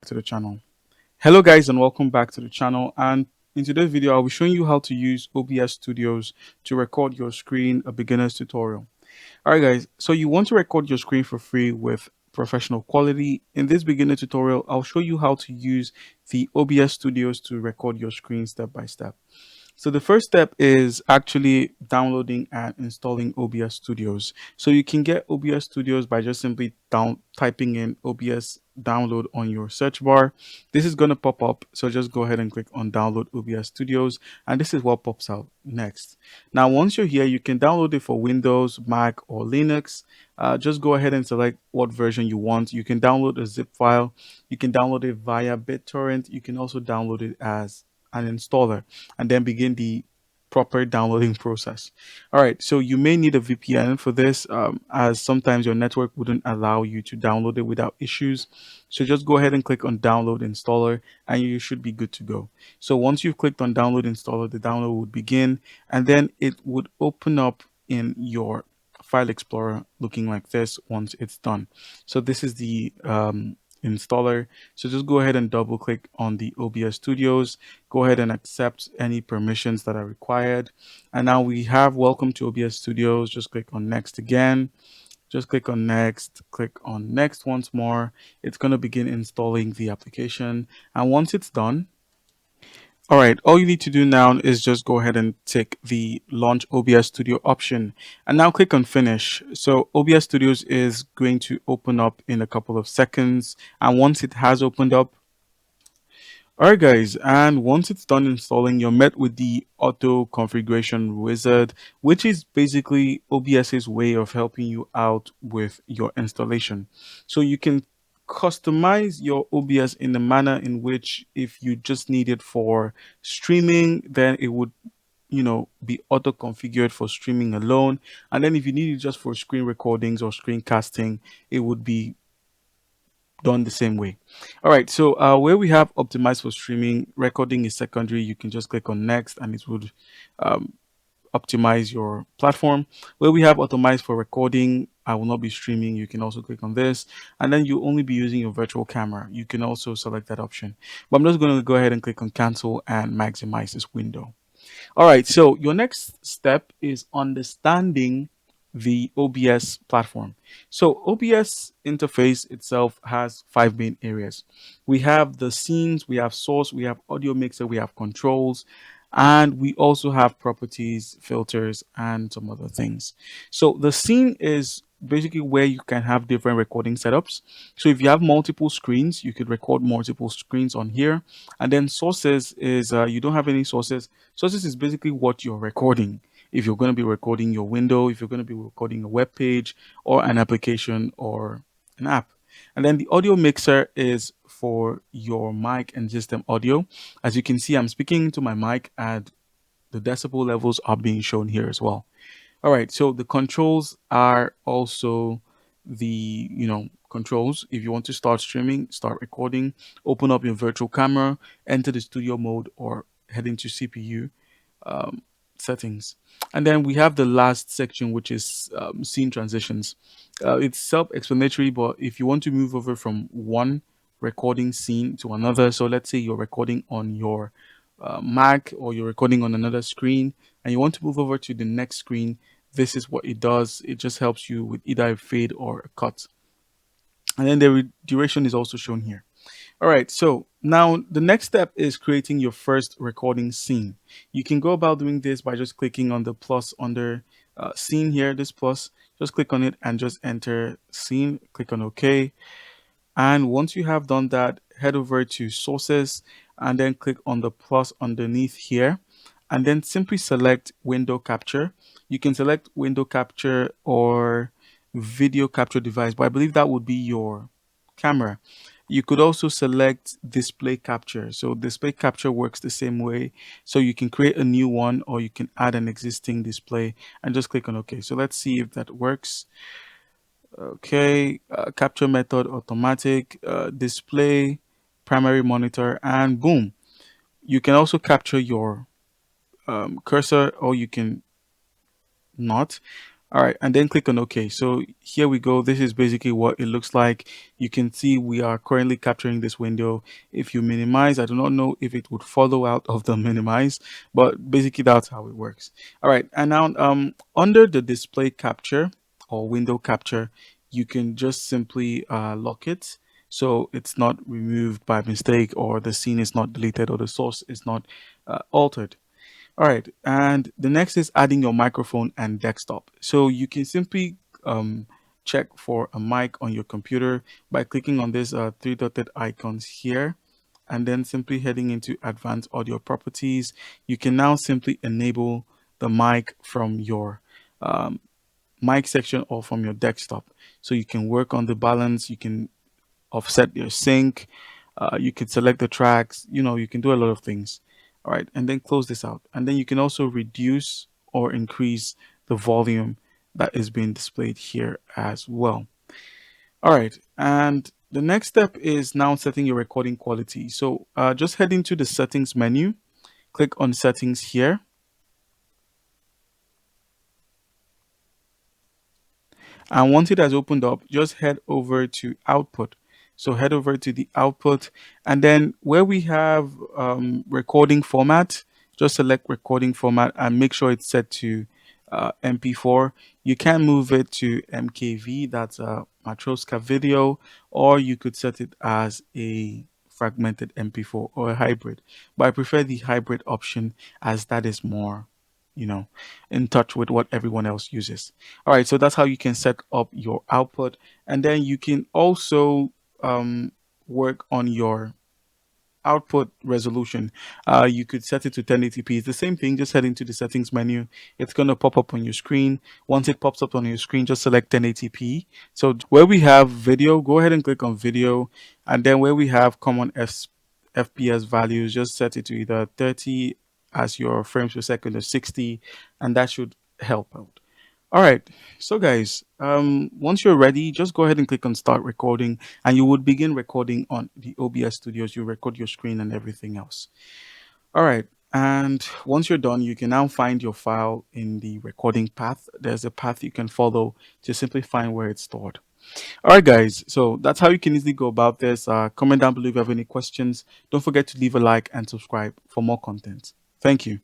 To the channel. Hello guys and welcome back to the channel, and in today's video I'll be showing you how to use OBS Studios to record your screen, a beginner's tutorial. Alright guys, so you want to record your screen for free with professional quality. In this beginner tutorial I'll show you how to use the OBS Studios to record your screen step by step. So the first step is actually downloading and installing OBS Studios. So you can get OBS Studios by just simply typing in OBS download on your search bar. This is going to pop up. So just go ahead and click on download OBS Studios, and this is what pops out next. Now, once you're here, you can download it for Windows, Mac, or Linux. Just go ahead and select what version you want. You can download a zip file. You can download it via BitTorrent. You can also download it as an installer and then begin the proper downloading process. All right, so you may need a VPN for this, as sometimes your network wouldn't allow you to download it without issues. So just go ahead and click on download installer and you should be good to go. So once you've clicked on download installer, the download would begin, and then it would open up in your file explorer looking like this once it's done. So this is the installer. So just go ahead and double click on the OBS Studios, go ahead and accept any permissions that are required. And now we have welcome to OBS Studios. Just click on next again. Just click on next once more. It's going to begin installing the application. And once it's done, all right, all you need to do now is just go ahead and tick the Launch OBS Studio option and now click on Finish. So OBS Studios is going to open up in a couple of seconds, and once it has opened up, alright guys, and once it's done installing, you're met with the auto configuration wizard, which is basically OBS's way of helping you out with your installation. So you can customize your OBS in the manner in which, if you just need it for streaming, then it would be auto configured for streaming alone, and then if you need it just for screen recordings or screencasting, it would be done the same way. All right, so where we have optimized for streaming, recording is secondary. You can just click on next and it would um, optimize your platform. Where we have optimized for recording, I will not be streaming. You can also click on this, and then you only be using your virtual camera. You can also select that option, but I'm just going to go ahead and click on cancel and maximize this window. All right, so your next step is understanding the OBS platform. So OBS interface itself has five main areas. We have the scenes, we have source, we have audio mixer, we have controls, and we also have properties, filters, and some other things. So the scene is basically where you can have different recording setups. So if you have multiple screens, you could record multiple screens on here. And then sources is you don't have any sources. Sources is basically what you're recording. If you're going to be recording your window, if you're going to be recording a web page or an application or an app. And then the audio mixer is for your mic and system audio. As you can see, I'm speaking to my mic and the decibel levels are being shown here as well. All right, so the controls are also the, controls. If you want to start streaming, start recording, open up your virtual camera, enter the studio mode, or head into CPU um, settings. And then we have the last section, which is scene transitions. It's self-explanatory, but if you want to move over from one recording scene to another, so let's say you're recording on your Mac, or you're recording on another screen and you want to move over to the next screen, this is what it does. It just helps you with either a fade or a cut. And then the duration is also shown here. All right, so now the next step is creating your first recording scene. You can go about doing this by just clicking on the plus under scene here, this plus, just click on it and just enter scene, click on OK. And once you have done that, head over to sources and then click on the plus underneath here and then simply select window capture. You can select window capture or video capture device, but I believe that would be your camera. You could also select display capture. So display capture works the same way. So you can create a new one or you can add an existing display and just click on OK. So let's see if that works. Okay, capture method, automatic, display, primary monitor, and boom. You can also capture your cursor or you can not. All right, and then click on OK. So here we go. This is basically what it looks like. You can see we are currently capturing this window. If you minimize, I do not know if it would follow out of the minimize, but basically that's how it works. All right, and now under the display capture or window capture, you can just simply lock it so it's not removed by mistake, or the scene is not deleted, or the source is not altered. All right, and the next is adding your microphone and desktop. So you can simply check for a mic on your computer by clicking on this three dotted icons here, and then simply heading into advanced audio properties. You can now simply enable the mic from your um, mic section or from your desktop. So you can work on the balance, you can offset your sync, you can select the tracks, you can do a lot of things. All right, and then close this out, and then you can also reduce or increase the volume that is being displayed here as well. All right, and the next step is now setting your recording quality. So just head into the settings menu, click on settings here. And once it has opened up, just head over to output. So head over to the output, and then where we have recording format, just select recording format and make sure it's set to MP4. You can move it to MKV, that's a Matroska video, or you could set it as a fragmented MP4 or a hybrid. But I prefer the hybrid option, as that is more, you know, in touch with what everyone else uses. All right, so that's how you can set up your output, and then you can also um, work on your output resolution. You could set it to 1080p. It's the same thing. Just head into the settings menu. It's going to pop up on your screen. Once it pops up on your screen, just select 1080p. So where we have video, go ahead and click on video, and then where we have common FPS values, just set it to either 30 as your frames per second or 60, and that should help out. All right, so guys, once you're ready, just go ahead and click on start recording, and you would begin recording on the OBS Studios. You record your screen and everything else. All right, and once you're done, you can now find your file in the recording path. There's a path you can follow to simply find where it's stored. All right, guys, so that's how you can easily go about this. Comment down below if you have any questions. Don't forget to leave a like and subscribe for more content. Thank you.